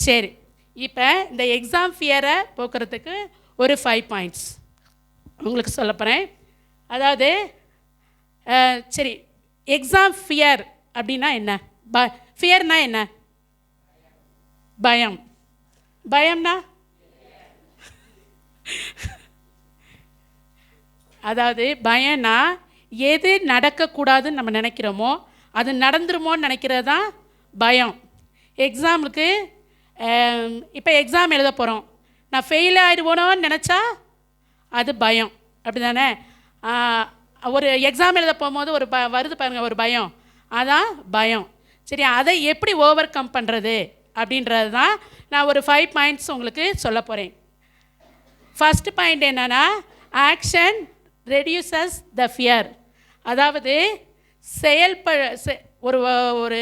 சரி, இப்போ இந்த எக்ஸாம் ஃபியரை போக்குறதுக்கு ஒரு 5 பாயிண்ட்ஸ் உங்களுக்கு சொல்ல போகிறேன். அதாவது சரி, எக்ஸாம் ஃபியர் அப்படின்னா என்ன? ஃபியர்னா என்ன? பயம். பயம்னா அதாவது பயம்னா எது நடக்கக்கூடாதுன்னு நம்ம நினைக்கிறோமோ அது நடந்துருமோன்னு நினைக்கிறது தான் பயம். எக்ஸாமுக்கு இப்போ எக்ஸாம் எழுத போகிறோம், நான் ஃபெயில் ஆகிடுவோனோன்னு நினச்சா அது பயம், அப்படி தானே? ஒரு எக்ஸாம் எழுத போகும்போது ஒரு வருது பாருங்கள் ஒரு பயம், அதான் பயம். சரி, அதை எப்படி ஓவர் கம் பண்ணுறது அப்படின்றது தான் நான் ஒரு 5 பாயிண்ட்ஸ் உங்களுக்கு சொல்ல போகிறேன். ஃபஸ்ட்டு பாயிண்ட் என்னென்னா, ஆக்ஷன் ரெடியூசஸ் த ஃபியர். அதாவது ஒரு ஒரு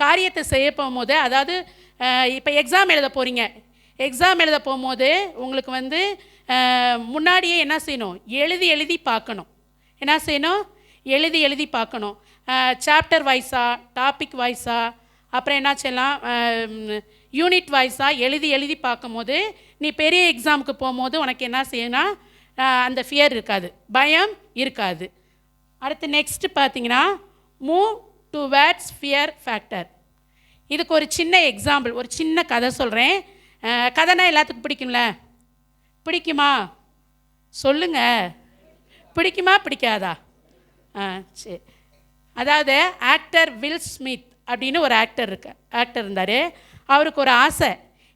காரியத்தை செய்ய போகும்போது, அதாவது இப்போ எக்ஸாம் எழுத போகிறீங்க, எக்ஸாம் எழுத போகும்போது உங்களுக்கு வந்து முன்னாடியே என்ன செய்யணும்? எழுதி பார்க்கணும். என்ன செய்யணும்? எழுதி பார்க்கணும். சாப்டர் வைஸாக, டாபிக் வைஸாக, அப்புறம் என்ன செய்யலாம், யூனிட் வைஸாக எழுதி பார்க்கும்போது நீ பெரிய எக்ஸாமுக்கு போகும்போது உனக்கு என்ன செய்யணும்னா அந்த ஃபியர் இருக்காது, பயம் இருக்காது. அடுத்து நெக்ஸ்ட்டு பார்த்தீங்கன்னா, மூவ் டுவேர்ட்ஸ் ஃபியர் ஃபேக்டர். இதுக்கு ஒரு சின்ன எக்ஸாம்பிள், ஒரு சின்ன கதை சொல்கிறேன். கதைனா எல்லாத்துக்கும் பிடிக்கும்ல? பிடிக்குமா சொல்லுங்கள், பிடிக்குமா பிடிக்காதா? சரி, அதாவது ஆக்டர் வில் ஸ்மித் அப்படின்னு ஒரு ஆக்டர் இருந்தார். அவருக்கு ஒரு ஆசை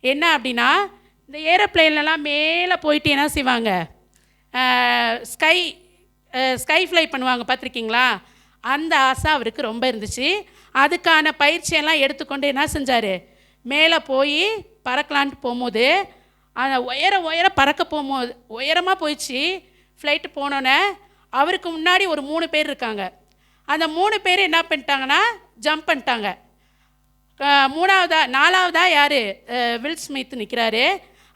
என்ன அப்படின்னா, இந்த ஏரோப்ளேன்லலாம் மேலே போயிட்டு என்ன செய்வாங்க, ஸ்கை ஃப்ளை பண்ணுவாங்க, பார்த்துருக்கீங்களா? அந்த ஆசை அவருக்கு ரொம்ப இருந்துச்சு. அதுக்கான பயிற்சியெல்லாம் எடுத்துக்கொண்டு என்ன செஞ்சார், மேலே போய் பறக்கலான்ட்டு போகும்போது அந்த உயர பறக்க போகும்போது உயரமாக போயிடுச்சு. ஃப்ளைட்டு போனோன்னே அவருக்கு முன்னாடி ஒரு 3 பேர் இருக்காங்க. அந்த 3 பேர் என்ன பண்ணிட்டாங்கன்னா ஜம்ப் பண்ணிட்டாங்க. 4வதா யார்? வில் ஸ்மித் நிற்கிறாரு.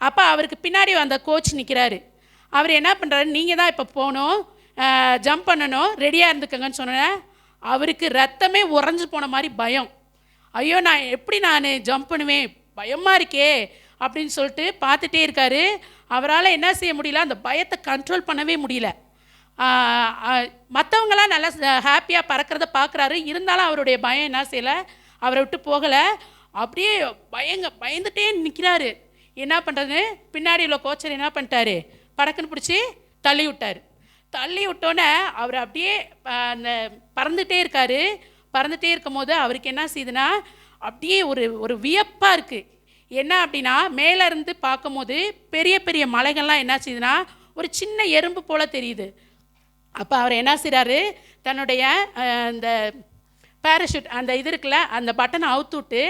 அப்போ அவருக்கு பின்னாடி அந்த கோச் நிற்கிறாரு. அவர் என்ன பண்ணுறாரு, நீங்கள் தான் இப்போ போகணும், ஜம்ப் பண்ணணும், ரெடியாக இருந்துக்கங்கன்னு சொன்னேன். அவருக்கு ரத்தமே உறைஞ்சி போன மாதிரி பயம். ஐயோ, நான் எப்படி ஜம்ப் பண்ணுவேன், பயமாக இருக்கே அப்படின்னு சொல்லிட்டு பார்த்துட்டே இருக்கார். அவரால் என்ன செய்ய முடியல, அந்த பயத்தை கண்ட்ரோல் பண்ணவே முடியல. மற்றவங்களாம் நல்லா ஹாப்பியாக பறக்கிறத பார்க்குறாரு. இருந்தாலும் அவருடைய பயம் என்ன செய்யலை, அவரை விட்டு போகலை. அப்படியே பயந்துட்டே நிற்கிறாரு. என்ன பண்ணுறது, பின்னாடி உள்ள கோச்சர் என்ன பண்ணிட்டாரு, படக்குன்னு பிடிச்சி தள்ளி விட்டார். தள்ளி விட்டோன்னே அவர் அப்படியே அந்த பறந்துகிட்டே இருக்கார். பறந்துகிட்டே இருக்கும் போது அவருக்கு என்ன செய்யுதுன்னா அப்படியே ஒரு வியப்பாக இருக்குது. என்ன அப்படின்னா, மேலேருந்து பார்க்கும்போது பெரிய பெரிய மலைகள்லாம் என்ன செய்யுதுன்னா ஒரு சின்ன எறும்பு போல் தெரியுது. அப்போ அவர் என்ன செய்கிறாரு, தன்னுடைய அந்த பேராஷூட் அந்த இது இருக்குல்ல, அந்த பட்டனை அவுத்துவிட்டு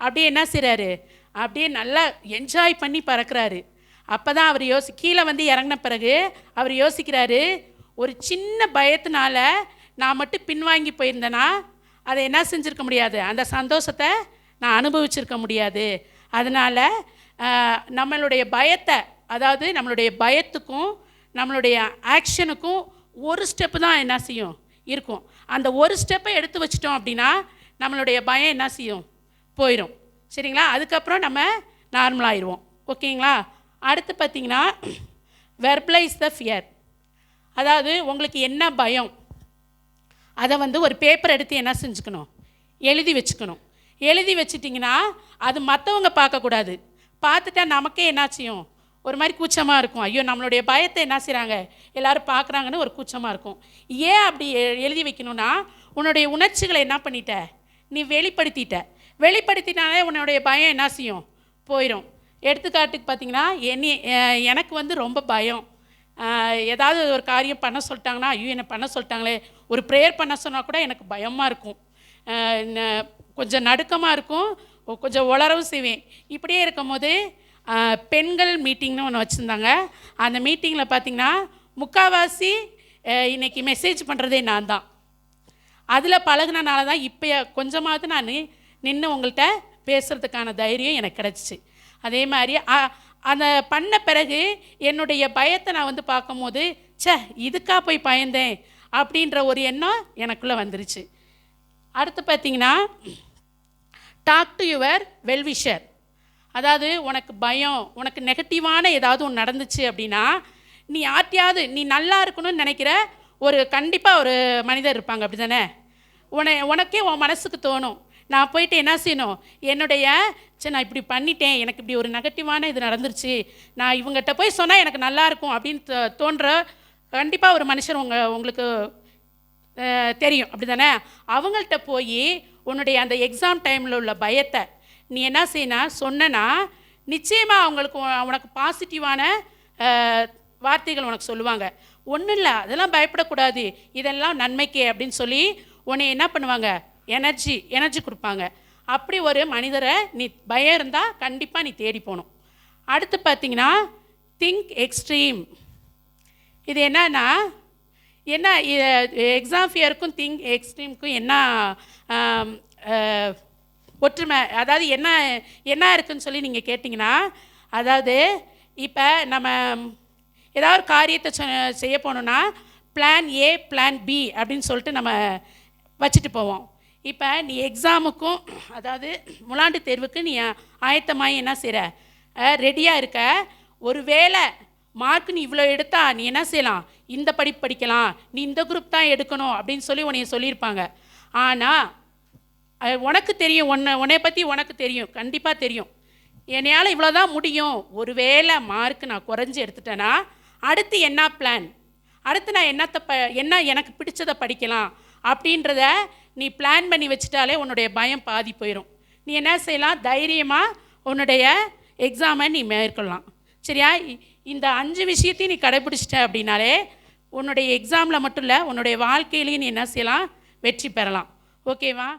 அப்படியே என்ன செய்கிறாரு, அப்படியே நல்லா என்ஜாய் பண்ணி பறக்கிறாரு. அப்போ தான் அவர் கீழே வந்து இறங்கின பிறகு அவர் யோசிக்கிறாரு, ஒரு சின்ன பயத்தினால நான் மட்டும் பின்வாங்கி போயிருந்தேன்னா அதை என்ன செஞ்சுருக்க முடியாது, அந்த சந்தோஷத்தை நான் அனுபவிச்சிருக்க முடியாது. அதனால் நம்மளுடைய பயத்தை, அதாவது நம்மளுடைய பயத்துக்கும் நம்மளுடைய ஆக்ஷனுக்கும் ஒரு ஸ்டெப்பு தான் என்ன செய்யும் இருக்கும். அந்த ஒரு ஸ்டெப்பை எடுத்து வச்சிட்டோம் அப்படின்னா நம்மளுடைய பயம் என்ன செய்யும், போயிடும். சரிங்களா? அதுக்கப்புறம் நம்ம நார்மலாகிடுவோம். ஓகேங்களா? அடுத்து பார்த்திங்கன்னா, வெர்பலைஸ் த ஃபியர். அதாவது உங்களுக்கு என்ன பயம் அதை வந்து ஒரு பேப்பர் எடுத்து என்ன செஞ்சுக்கணும், எழுதி வச்சுக்கணும். எழுதி வச்சிட்டிங்கன்னா அது மற்றவங்க பார்க்கக்கூடாது. பார்த்துட்டா நமக்கே என்ன செய்யும், ஒரு மாதிரி கூச்சமாக இருக்கும். ஐயோ, நம்மளுடைய பயத்தை என்ன செய்கிறாங்க எல்லோரும் பார்க்குறாங்கன்னு ஒரு கூச்சமாக இருக்கும். ஏன் அப்படி எழுதி வைக்கணும்னா, உன்னுடைய உணர்ச்சிகளை என்ன பண்ணிட்ட, நீ வெளிப்படுத்தினாலே உன்னுடைய பயம் என்ன செய்யும், போயிடும். எடுத்துக்காட்டுக்கு பார்த்திங்கன்னா, எனக்கு வந்து ரொம்ப பயம். ஏதாவது ஒரு காரியம் பண்ண சொல்லிட்டாங்கன்னா, ஐயோ என்னை பண்ண சொல்லிட்டாங்களே, ஒரு ப்ரேயர் பண்ண சொன்னால் கூட எனக்கு பயமாக இருக்கும், கொஞ்சம் நடுக்கமாக இருக்கும், கொஞ்சம் உளரவும் செய்வேன். இப்படியே இருக்கும் போது பெண்கள் மீட்டிங்னு ஒன்று வச்சுருந்தாங்க. அந்த மீட்டிங்கில் பார்த்திங்கன்னா முக்கால்வாசி இன்றைக்கி மெசேஜ் பண்ணுறதே நான் தான். அதில் பழகினால தான் இப்போ கொஞ்சமாவது நான் நின்று உங்கள்கிட்ட பேசுகிறதுக்கான தைரியம் எனக்கு கிடச்சிச்சு. அதே மாதிரி அந்த பண்ண பிறகு என்னுடைய பயத்தை நான் வந்து பார்க்கும்போது, இதுக்காக போய் பயந்தேன் அப்படின்ற ஒரு எண்ணம் எனக்குள்ளே வந்துருச்சு. அடுத்து பார்த்திங்கன்னா, டாக் டு யுவர் வெல்விஷர். அதாவது உனக்கு பயம், உனக்கு நெகட்டிவான ஏதாவது ஒன்று நடந்துச்சு அப்படின்னா, நீ யார்ட்டையாவது நீ நல்லா இருக்கணும்னு நினைக்கிற ஒரு கண்டிப்பாக ஒரு மனிதர் இருப்பாங்க, அப்படி தானே? உனக்கே உன் மனசுக்கு தோணும், நான் போயிட்டு என்ன செய்யணும், என்னுடைய சரி நான் இப்படி பண்ணிட்டேன், எனக்கு இப்படி ஒரு நெகட்டிவான இது நடந்துருச்சு, நான் இவங்ககிட்ட போய் சொன்னால் எனக்கு நல்லாயிருக்கும் அப்படின்னு தோன்ற கண்டிப்பாக ஒரு மனுஷன் உங்களுக்கு தெரியும், அப்படி தானே? அவங்கள்ட்ட போய் உன்னுடைய அந்த எக்ஸாம் டைமில் உள்ள பயத்தை நீ என்ன செய்யணும் சொன்னா, நிச்சயமாக அவங்களுக்கு உனக்கு பாசிட்டிவான வார்த்தைகள் உனக்கு சொல்லுவாங்க. ஒன்றும் இல்லை, அதெல்லாம் பயப்படக்கூடாது, இதெல்லாம் நன்மைக்கே அப்படின்னு சொல்லி உன்னை என்ன பண்ணுவாங்க, எனர்ஜி கொடுப்பாங்க. அப்படி ஒரு மனிதரை நீ பயம் இருந்தால் கண்டிப்பாக நீ தேடி போகணும். அடுத்து பார்த்தீங்கன்னா திங்க் எக்ஸ்ட்ரீம். இது என்னன்னா என்ன எக்ஸாம் ஃபியருக்கும் திங்க் எக்ஸ்ட்ரீமுக்கும் என்ன ஒற்றுமை, அதாவது என்ன இருக்குதுன்னு சொல்லி நீங்கள் கேட்டிங்கன்னா, அதாவது இப்போ நம்ம ஏதாவது ஒரு காரியத்தை செய்ய போனோன்னா பிளான் ஏ பிளான் பி அப்படின்னு சொல்லிட்டு நம்ம வச்சுட்டு போவோம். இப்போ நீ எக்ஸாமுக்கும் அதாவது முலாண்டு தேர்வுக்கு நீ ஆயத்தமாகி என்ன செய்கிற, ரெடியாக இருக்க. ஒரு வேளை மார்க் நீ இவ்வளோ எடுத்தா நீ என்ன செய்யலாம், இந்த படிப்பு படிக்கலாம், நீ இந்த குரூப் தான் எடுக்கணும் அப்படின்னு சொல்லி உன்னைய சொல்லியிருப்பாங்க. ஆனால் உனக்கு தெரியும், உன்னை பற்றி உனக்கு தெரியும், கண்டிப்பாக தெரியும், என்னையால் இவ்வளோ தான் முடியும். ஒரு வேளை மார்க் நான் குறைஞ்சி எடுத்துட்டேன்னா அடுத்து என்ன பிளான், அடுத்து நான் என்ன எனக்கு பிடிச்சதை படிக்கலாம் அப்படின்றத நீ பிளான் பண்ணி வச்சுட்டாலே உன்னுடைய பயம் பாதி போயிடும். நீ என்ன செய்யலாம், தைரியமாக உன்னுடைய எக்ஸாமை நீ மேற்கொள்ளலாம். சரியா? இந்த 5 விஷயத்தையும் நீ கடைபிடிச்சிட்ட அப்படின்னாலே உன்னுடைய எக்ஸாமில் மட்டும் இல்லை, உன்னுடைய வாழ்க்கையிலையும் நீ என்ன செய்யலாம், வெற்றி பெறலாம். ஓகேவா?